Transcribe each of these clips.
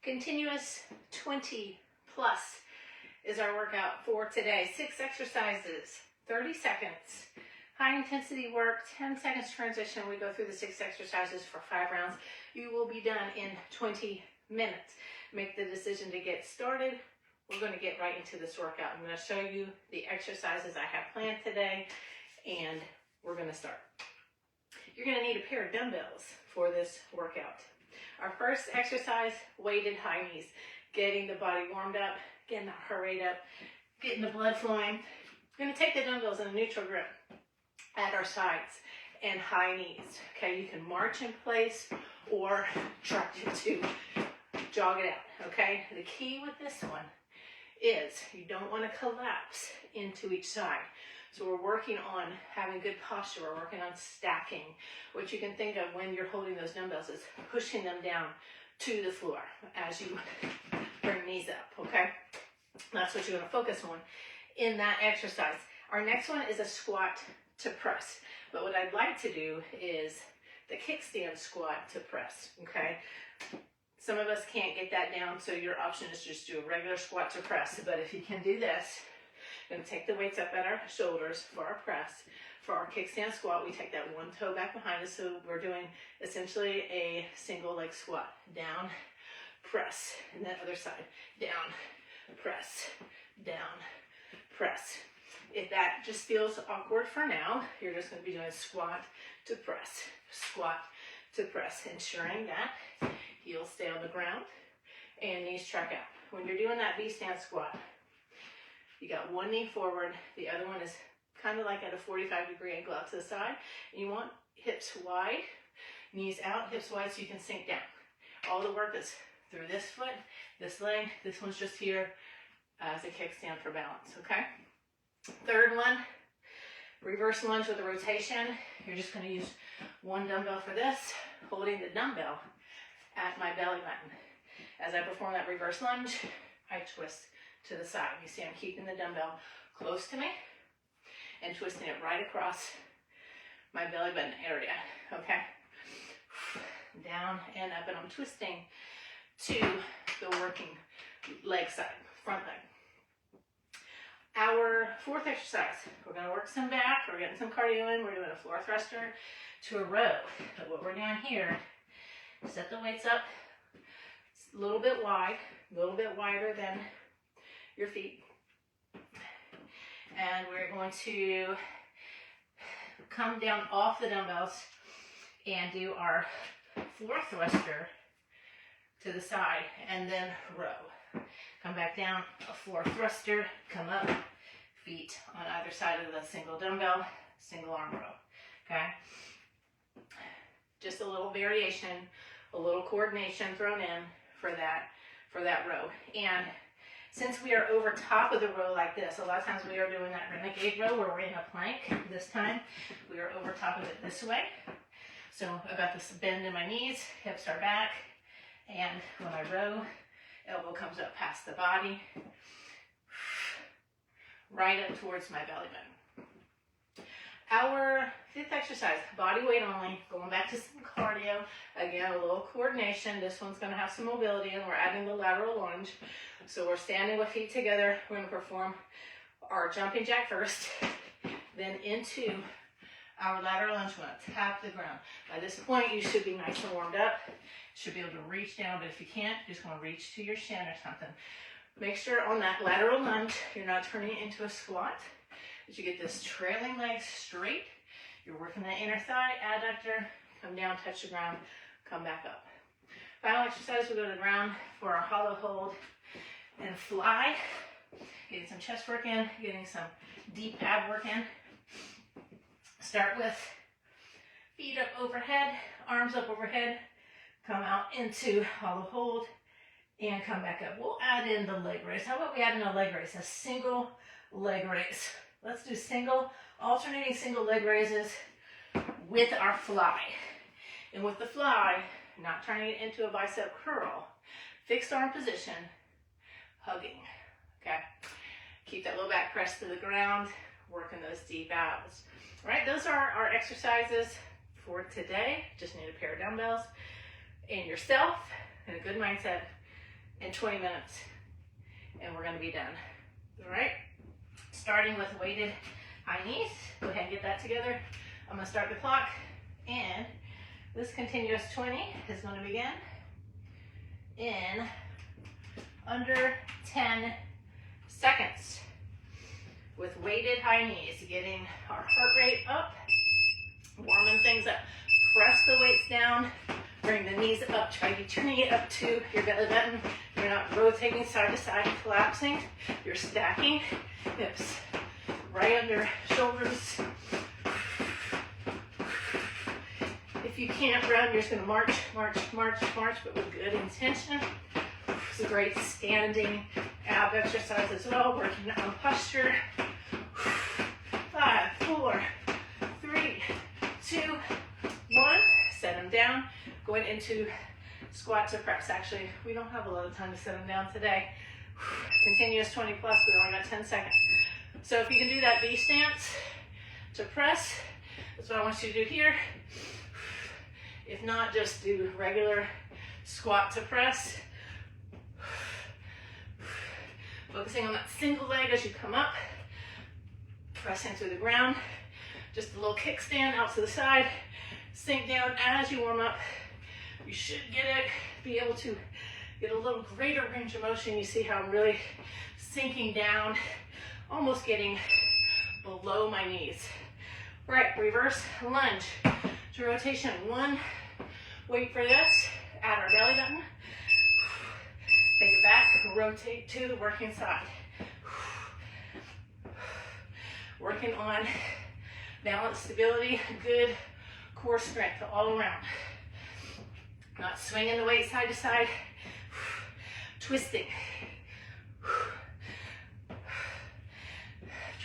Continuous 20 plus is our workout for today. 6 exercises, 30 seconds. High intensity work, 10 seconds transition. We go through the 6 exercises for 5 rounds. You will be done in 20 minutes. Make the decision to get started. We're going to get right into this workout. I'm going to show you the exercises I have planned today, and we're going to start. You're going to need a pair of dumbbells for this workout. Our first exercise, weighted high knees. Getting the body warmed up, getting the heart rate up, getting the blood flowing. We're going to take the dumbbells in a neutral grip at our sides and high knees. Okay, you can march in place or try to jog it out. Okay, the key with this one is you don't want to collapse into each side. So we're working on having good posture. We're working on stacking. What you can think of when you're holding those dumbbells is pushing them down to the floor as you bring knees up, okay? That's what you're going to focus on in that exercise. Our next one is a squat to press. But what I'd like to do is the kickstand squat to press, okay? Some of us can't get that down, so your option is just do a regular squat to press. But if you can do this, we're going to take the weights up at our shoulders for our press. For our kickstand squat, we take that one toe back behind us, so we're doing essentially a single leg squat. Down, press, and then other side. Down, press, down, press. If that just feels awkward for now, you're just going to be doing squat to press, ensuring that heels stay on the ground and knees track out. When you're doing that V-stand squat, you got one knee forward, the other one is kind of like at a 45-degree angle out to the side. And you want hips wide, knees out, hips wide so you can sink down. All the work is through this foot, this leg, this one's just here as a kickstand for balance, okay? Third one, reverse lunge with a rotation. You're just going to use one dumbbell for this, holding the dumbbell at my belly button. As I perform that reverse lunge, I twist to the side. You see I'm keeping the dumbbell close to me and twisting it right across my belly button area, okay? Down and up, and I'm twisting to the working leg side, front leg. Our fourth exercise, we're going to work some back, we're getting some cardio in, we're doing a floor thruster to a row. But what we're doing here, set the weights up, it's a little bit wide, a little bit wider than your feet. And we're going to come down off the dumbbells and do our floor thruster to the side and then row. Come back down, a floor thruster, come up, feet on either side of the single dumbbell, single arm row, okay? Just a little variation, a little coordination thrown in for that row. And since we are over top of the row like this, a lot of times we are doing that renegade row where we're in a plank. This time we are over top of it this way. So I've got this bend in my knees, hips are back, and when I row, elbow comes up past the body, right up towards my belly button. Our fifth exercise, body weight only, going back to some cardio. Again, a little coordination. This one's going to have some mobility, and we're adding the lateral lunge. So we're standing with feet together. We're going to perform our jumping jack first, then into our lateral lunge. We're going to tap the ground. By this point, you should be nice and warmed up. Should be able to reach down, but if you can't, just want to reach to your shin or something. Make sure on that lateral lunge, you're not turning it into a squat, that you get this trailing leg straight. You're working that inner thigh, adductor, come down, touch the ground, come back up. Final exercise, we go to the ground for our hollow hold and fly. Getting some chest work in, getting some deep ab work in. Start with feet up overhead, arms up overhead. Come out into hollow hold and come back up. We'll add in the leg raise. How about we add in a leg raise, a single leg raise. Let's do alternating single leg raises with our fly. And with the fly, not turning it into a bicep curl, fixed arm position, hugging, okay? Keep that low back pressed to the ground, working those deep abs. All right, those are our exercises for today. Just need a pair of dumbbells and yourself and a good mindset in 20 minutes. And we're gonna be done. All right? Starting with weighted high knees. Go ahead and get that together. I'm gonna start the clock, and this continuous 20 is gonna begin in under 10 seconds with weighted high knees, getting our heart rate up, warming things up. Press the weights down, bring the knees up, try to get your knee up to your belly button. You're not rotating side to side and collapsing. You're stacking hips right under shoulders. If you can't run, you're just gonna march, march, march, march, but with good intention. It's a great standing ab exercise as well, working on posture. 5, 4, 3, 2, 1. Set them down. Going into squat to press. Actually, we don't have a lot of time to set them down today. Continuous 20 plus, we only got 10 seconds. So if you can do that V stance to press, that's what I want you to do here. If not, just do regular squat to press. Focusing on that single leg as you come up. Pressing through the ground. Just a little kickstand out to the side. Sink down as you warm up. You should be able to get a little greater range of motion. You see how I'm really sinking down, almost getting below my knees. Right, reverse lunge to rotation. 1, wait for this, at our belly button. Take it back, rotate to the working side. Working on balance, stability, good core strength all around. Not swinging the weight side to side, twisting.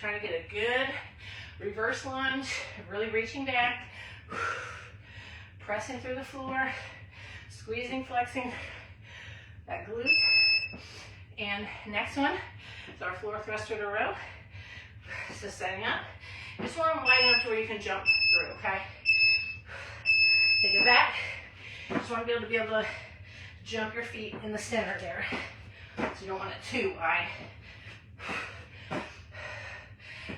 Trying to get a good reverse lunge, really reaching back, pressing through the floor, squeezing, flexing that glute. And next one is our floor thruster to row. So setting up. Just want them wide enough to where you can jump through, okay? Take it back. Just want to be able to jump your feet in the center there. So you don't want it too wide.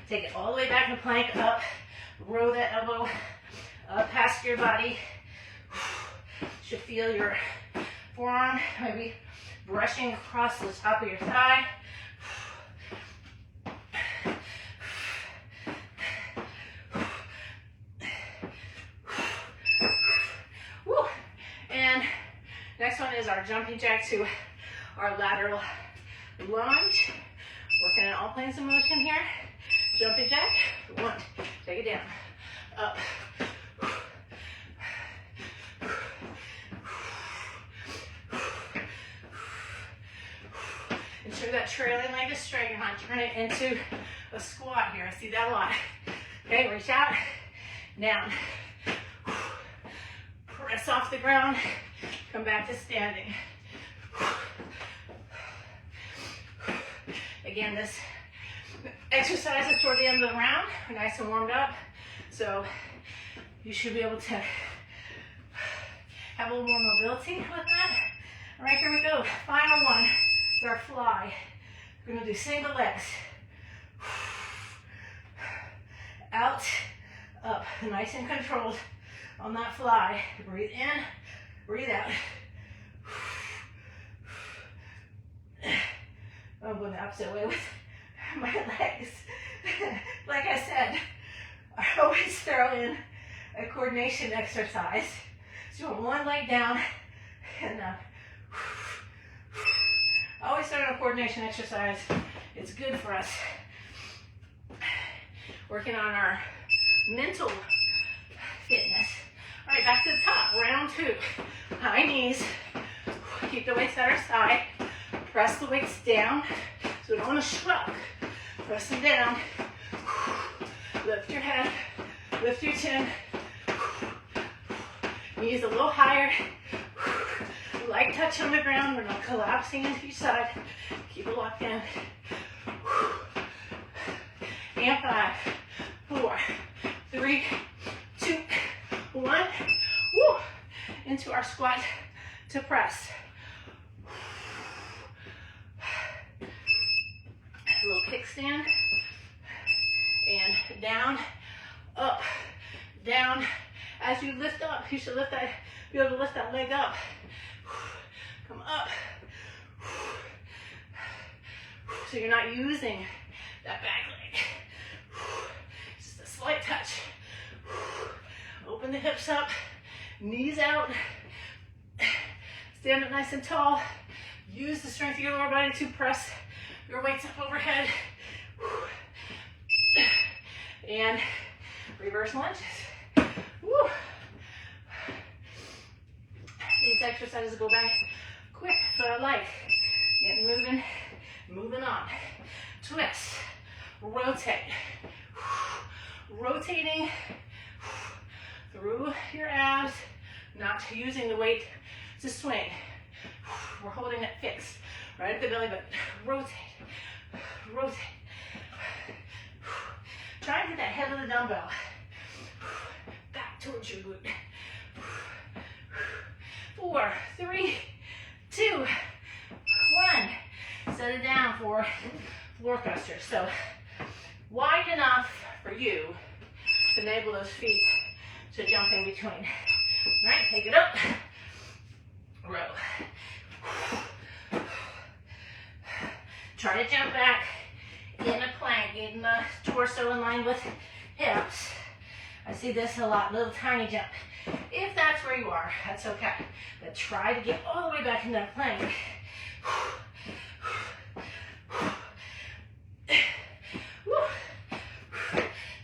Take it all the way back to plank, up. Row that elbow up past your body. Should feel your forearm maybe brushing across the top of your thigh. Woo. And next one is our jumping jack to our lateral lunge. Working on all planes of motion here. Jumping jack. 1, take it down. Up. Ensure that trailing leg is straight. You're not turning it into a squat here. I see that a lot. Okay, reach out, down. Press off the ground. Come back to standing. Again, this exercise is toward the end of the round. We're nice and warmed up. So you should be able to have a little more mobility with that. All right, here we go. Final one is our fly. We're gonna do single legs. Out, up, nice and controlled on that fly. Breathe in, breathe out. I'm going the opposite way with my legs. Like I said, I always throw in a coordination exercise. So you want one leg down and up. I always throw in a coordination exercise. It's good for us. Working on our mental fitness. All right, back to the top. Round 2. High knees. Keep the weights at our side. Press the weights down. So we don't want to shrug. Press them down. Lift your head. Lift your chin. Knees a little higher. Light touch on the ground. We're not collapsing into each side. Keep it locked in. And 5, 4, 3, 2, 1. Woo! Into our squat to press. Kickstand. And down, up, down. As you lift up, you should be able to lift that leg up. Come up. So you're not using that back leg. Just a slight touch. Open the hips up, knees out. Stand up nice and tall. Use the strength of your lower body to press your weights up overhead. And reverse lunges. Woo. These exercises go by quick, but I like getting moving, moving on. Twist, rotate, rotating through your abs, not using the weight to swing. We're holding it fixed, right at the belly button. Rotate, rotate. Try and get that head of the dumbbell back towards your glute. 4, 3, 2, 1. Set it down for floor thrusters. So wide enough for you to enable those feet to jump in between. All right, take it up. Row. Try to jump back in a plank, getting the torso in line with hips. I see this a lot, little tiny jump. If that's where you are, that's okay. But try to get all the way back into that plank.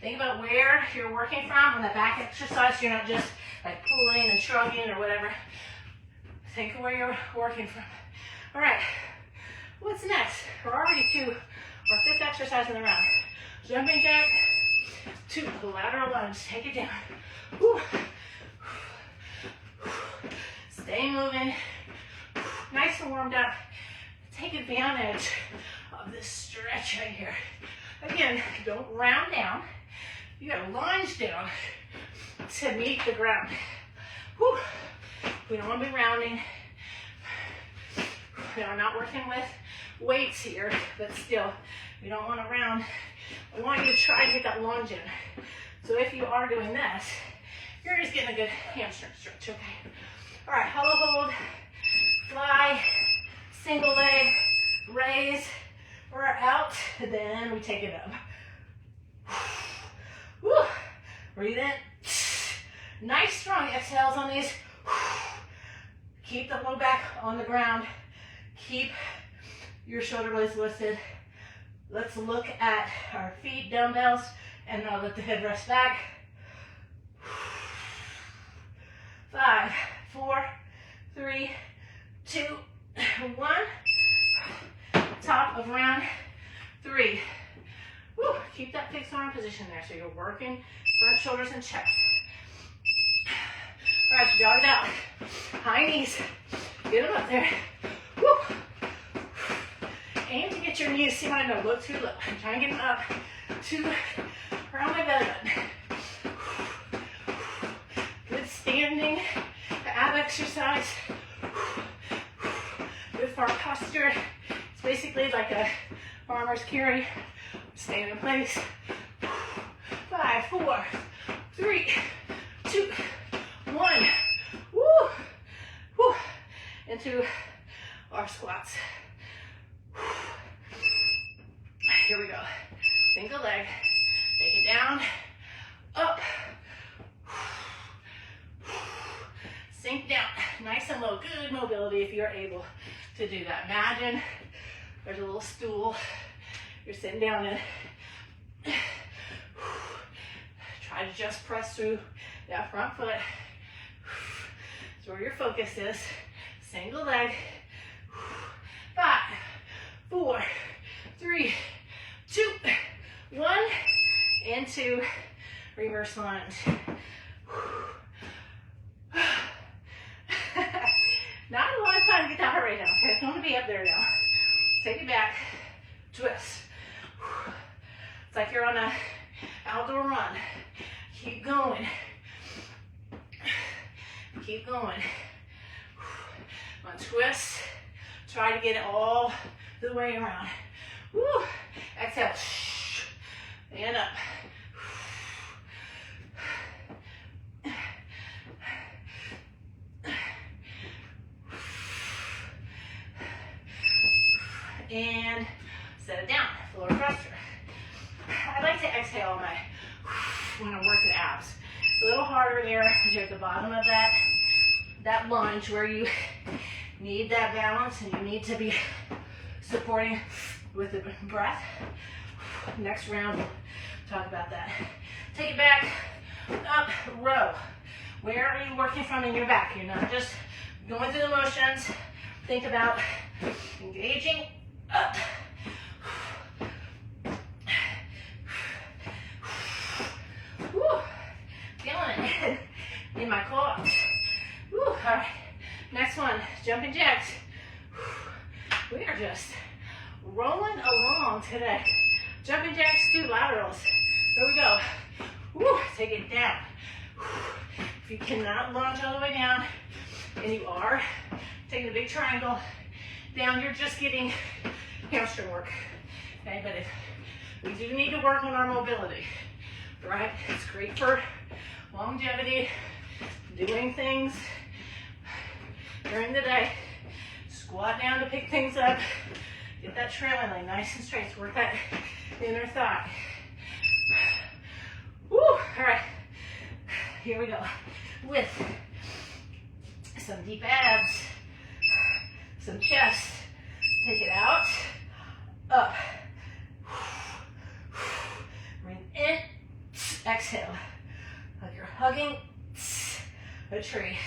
Think about where you're working from on the back exercise. You're not just like pulling and shrugging or whatever. Think of where you're working from. All right, what's next? We're already to our 5th exercise in the round. Jumping jack to the lateral lunge. Take it down. Whew. Stay moving. Nice and warmed up. Take advantage of this stretch right here. Again, don't round down. You gotta lunge down to meet the ground. Whew. We don't want to be rounding. We're not working with weights here, but still, we don't want to round. We want you to try to get that lunge in. So if you are doing this, you're just getting a good hamstring stretch, okay? All right, hollow hold, fly, single leg, raise, we're out, and then we take it up. Woo. Breathe in. Nice strong exhales on these. Keep the low back on the ground. Keep your shoulder blades lifted. Let's look at our feet, dumbbells, and now let the head rest back. 5, 4, 3, 2, 1. Top of round 3. Woo. Keep that fixed arm position there so you're working front shoulders and chest. All right, jog it out. High knees. Get them up there. Woo. Aim to get your knees, see what I know, look too low. Try and get them up to around my belly button. Good standing ab exercise. Good for our posture. It's basically like a farmer's carry. Stay in place. 5, 4, 3, 2, 1. Woo! Woo! Into our squats. Here we go. Single leg. Take it down. Up. Sink down. Nice and low. Good mobility if you're able to do that. Imagine there's a little stool you're sitting down in. Try to just press through that front foot. That's where your focus is. Single leg. 5, 4, 3, 2, 1. Into reverse lunge. Not a lot of time to get that heart rate down. Okay, it's going to be up there now. Take it back. Twist. It's like you're on an outdoor run. Keep going. Keep going. On twist. Try to get it all the way around. Woo. Exhale. And up. And set it down, floor thruster. I like to exhale when I'm working abs. A little harder there because you're at the bottom of that lunge where you need that balance and you need to be supporting with the breath. Next round, we'll talk about that. Take it back, up, row. Where are you working from in your back? You're not just going through the motions. Think about engaging up. Woo. Feeling it in my quads. Woo. All right. Next one, jumping jacks. We are just rolling along today. Jumping jacks, 2 laterals. Here we go. Woo. Take it down. If you cannot lunge all the way down, and you are taking a big triangle down, you're just getting hamstring work. Okay, but if we do need to work on our mobility, right? It's great for longevity, doing things during the day. Squat down to pick things up. Get that trailing leg nice and straight. Work that inner thigh. Woo! All right. Here we go. With some deep abs, some chest. Take it out. Up. Breathe in. Exhale. Like you're hugging a tree.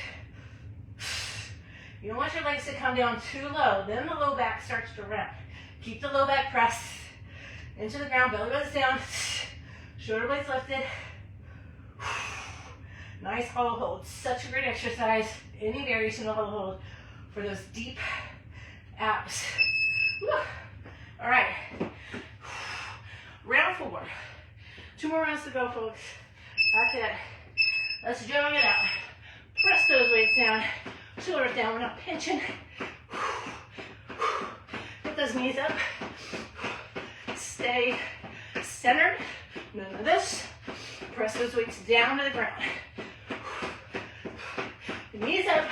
You don't want your legs to come down too low. Then the low back starts to round. Keep the low back pressed into the ground. Belly buttons down. Shoulder blades lifted. Nice hollow hold. Such a great exercise. Any variation of hollow hold for those deep abs. Woo. All right. Round 4. 2 more rounds to go, folks. That's it. Let's jog it out. Press those weights down. Shoulders down. We're not pinching. Put those knees up. Stay centered. None of this. Press those weights down to the ground. Knees up.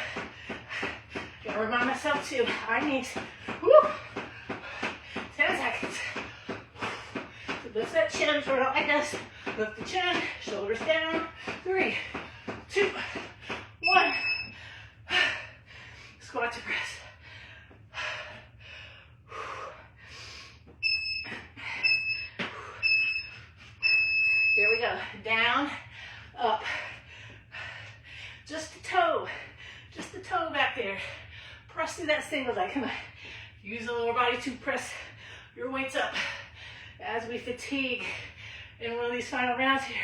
Gotta remind myself too, I need 10 seconds. So lift that chin, sort of like this. Lift the chin, shoulders down. 3, 2, 1. Squat to press. Here we go. Down, up. Just the toe back there. Press through that single leg. Come on. Use the lower body to press your weights up as we fatigue in one of these final rounds here.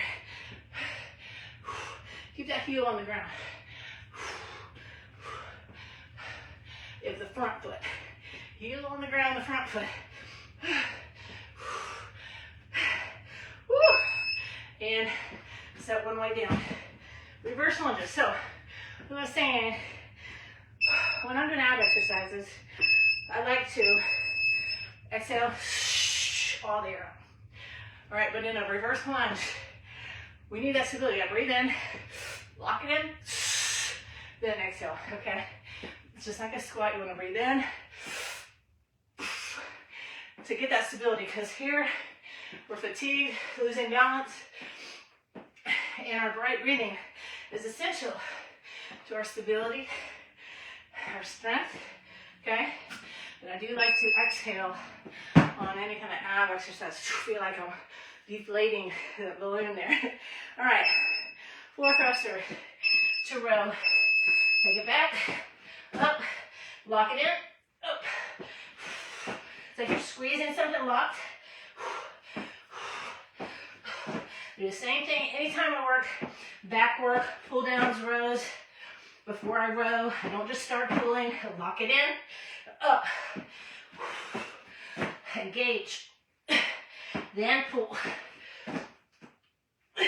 Keep that heel on the ground. If the front foot. Heel on the ground, the front foot. And set one way down. Reverse lunges. So, as I was saying, when I'm doing ab exercises, I like to exhale all the air out. All right, but in a reverse lunge, we need that stability. I breathe in, lock it in, then exhale, okay? It's just like a squat. You want to breathe in to get that stability, because here we're fatigued, losing balance, and our right breathing is essential to our stability, our strength, okay? And I do like to exhale on any kind of ab exercise. Feel like I'm deflating the balloon there. All right, floor thruster to row. Take it back, up, lock it in, up. It's like you're squeezing something locked. Do the same thing anytime I work back work, pull downs, rows. Before I row, I don't just start pulling, I lock it in, up, engage, then pull. You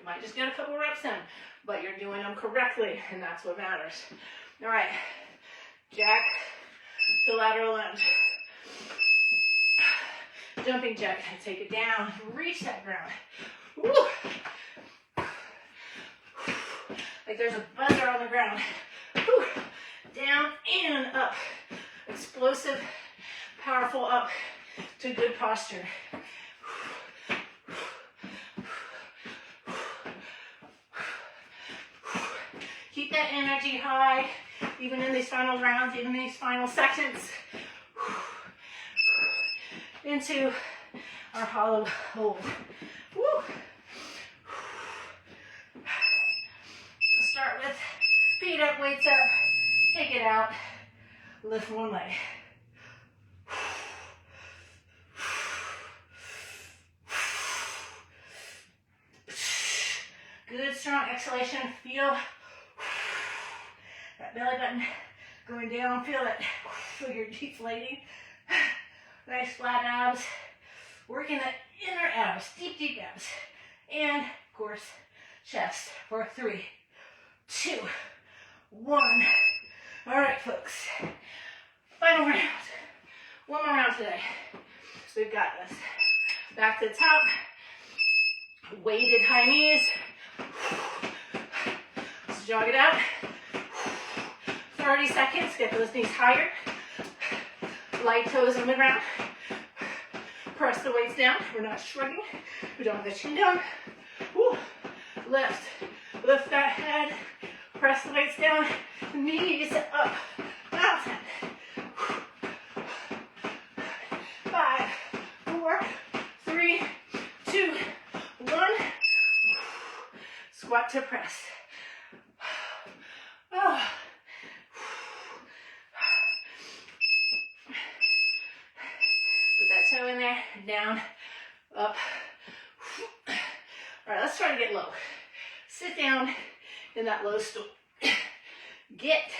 might just get a couple reps in, but you're doing them correctly, and that's what matters. All right, jack to lateral lunge. Jumping jack, take it down, reach that ground. Woo. Like there's a buzzer on the ground. Woo. Down and up. Explosive, powerful up to good posture. Keep that energy high, even in these final rounds, even in these final seconds. Into our hollow hold. Woo. Start with feet up, weights up, take it out, lift one leg. Good, strong exhalation. Feel that belly button going down. Feel it. Feel your deflating. Nice flat abs. Working the inner abs, deep, deep abs. And, of course, chest for 3, 2, 1. All right, folks. Final round. One more round today. So we've got this. Back to the top. Weighted high knees. Let's jog it out. 30 seconds. Get those knees higher. Light toes in the ground. Press the weights down. We're not shrugging. We don't have the chin down. Woo. Lift. Lift that head. Press the weights down. Knees up. Mountain. 5, 4, 3, 2, 1. Squat to press. Oh. Put that toe in there, down, up. All right, let's try to get low. Sit down in that low stool. Get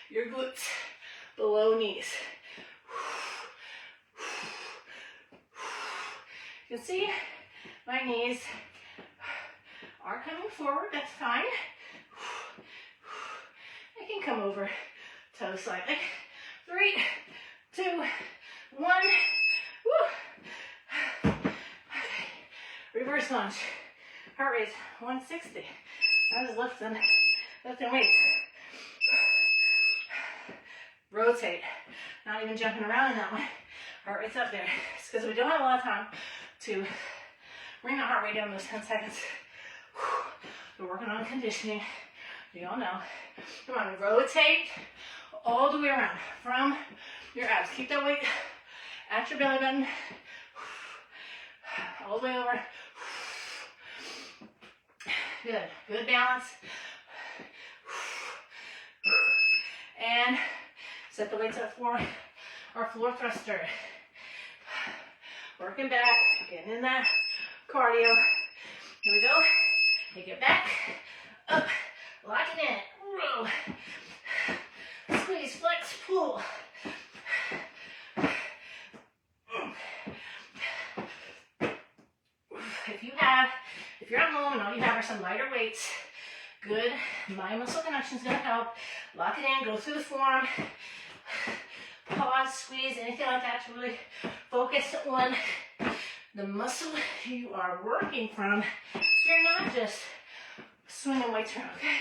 your glutes below knees. You can see my knees are coming forward, that's fine. I can come over toe slightly. 3, 2, 1. Woo. Okay. Reverse lunge. Heart rate's 160. I was lifting weights. Rotate. Not even jumping around in that one. Heart rate's up there. It's because we don't have a lot of time to bring the heart rate down those 10 seconds. We're working on conditioning. You all know. Come on, rotate all the way around from your abs. Keep that weight at your belly button. All the way over. Good. Good balance. And set the weights up for our floor thruster. Working back, getting in that cardio. Here we go. Take it back, up, lock it in, row, squeeze, flex, pull. If you're at home and all you have are some lighter weights, good. Mind muscle connection is going to help. Lock it in, go through the form. Pause, squeeze, anything like that to really focus on the muscle you are working from. So you're not just swinging weights around, okay?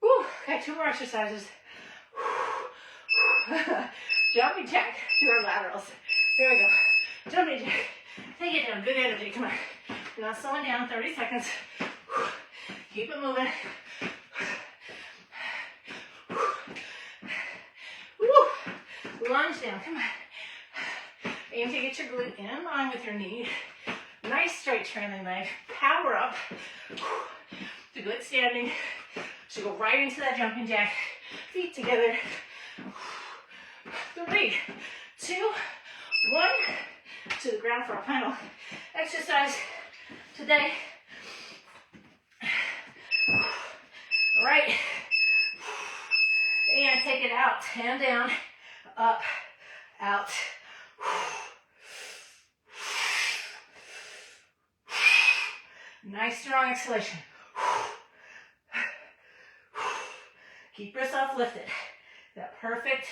Woo, okay, 2 more exercises. Jumping jack to our laterals. There we go. Jumping jack. Take it down, good energy, come on. You're not slowing down, 30 seconds. Keep it moving. Woo. Lunge down, come on. Aim to get your glute in line with your knee. Nice straight trailing leg. Power up to good standing. So go right into that jumping jack. Feet together. 3, 2, 1. To the ground for our final exercise today. All right. And take it out and down. Up, out. Nice strong exhalation. Keep yourself lifted. That perfect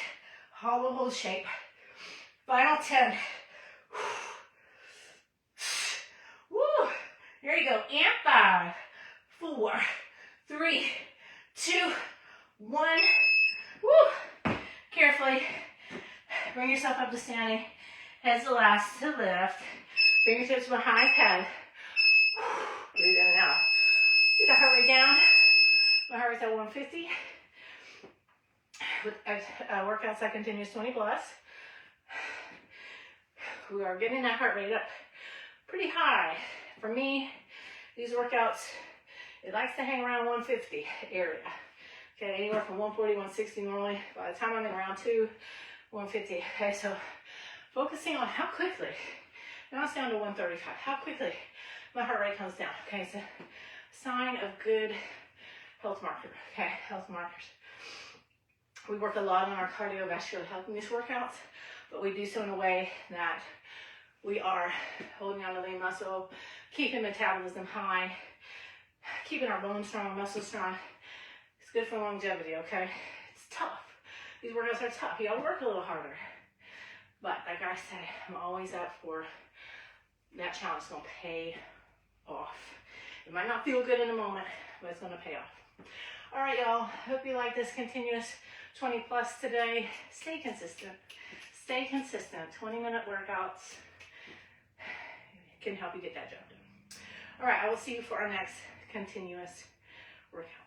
hollow hold shape. Final 10. Woo. There you go. And 5, 4, 3, 2, 1. Woo. Carefully bring yourself up to standing. Heads to last to lift. Fingertips behind head. Breathe in and out. Get the heart rate down. My heart rate's at 150. With workouts that continues 20 plus. We are getting that heart rate up pretty high. For me, these workouts, it likes to hang around 150 area. Okay, anywhere from 140, 160 normally. By the time I'm in round 2, 150. Okay, so focusing on how quickly, now it's down to 135, how quickly my heart rate comes down. Okay, it's a sign of good health marker. Okay, health markers. We work a lot on our cardiovascular health in these workouts, but we do so in a way that we are holding on to lean muscle, keeping metabolism high, keeping our bones strong, muscles strong. It's good for longevity, okay? It's tough. These workouts are tough. You gotta work a little harder. But like I said, I'm always up for that challenge. It's gonna pay off. It might not feel good in a moment, but it's gonna pay off. All right, y'all. Hope you like this continuous 20 plus today. Stay consistent. Stay consistent. 20-minute workouts can help you get that job done. All right, I will see you for our next continuous workout.